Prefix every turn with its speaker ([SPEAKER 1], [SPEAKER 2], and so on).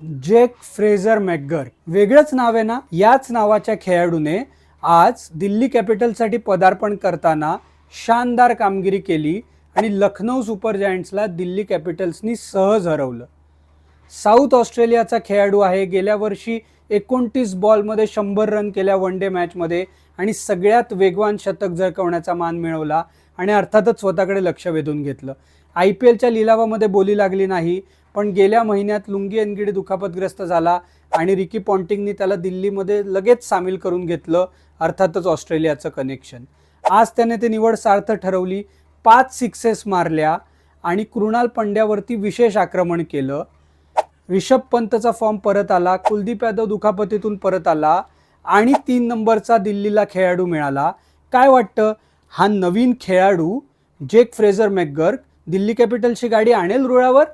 [SPEAKER 1] जेक फ्रेझर मॅकगर, वेगळंच नाव आहे ना. याच नावाच्या खेळाडूने आज दिल्ली कॅपिटल्ससाठी पदार्पण करताना शानदार कामगिरी केली आणि लखनौ सुपर जायंट्सला दिल्ली कॅपिटल्सनी सहज हरवलं. साऊथ ऑस्ट्रेलियाचा खेळाडू आहे. गेल्या वर्षी 29 बॉलमध्ये 100 रन केल्या वन डे मॅचमध्ये आणि सगळ्यात वेगवान शतक झळकवण्याचा मान मिळवला आणि अर्थातच स्वतःकडे लक्ष वेधून घेतलं. IPLच्या लिलावामध्ये बोली लागली नाही, पण गेल्या महिन्यात लुंगी एनगिडी दुखापतग्रस्त झाला आणि रिकी पॉन्टिंगनी त्याला दिल्लीमध्ये लगेच सामील करून घेतलं. अर्थातच ऑस्ट्रेलियाचं कनेक्शन. आज त्याने ते निवड सार्थ ठरवली. 5 सिक्सेस मारल्या आणि कृणाल पंड्यावरती विशेष आक्रमण केलं. ऋषभ पंतचा फॉर्म परत आला, कुलदीप यादव दुखापतीतून परत आला आणि 3 नंबरचा दिल्लीला खेळाडू मिळाला. काय वाटतं, हा नवीन खेळाडू जेक फ्रेझर मॅकगर दिल्ली कॅपिटल्सची गाडी आणेल रुळावर?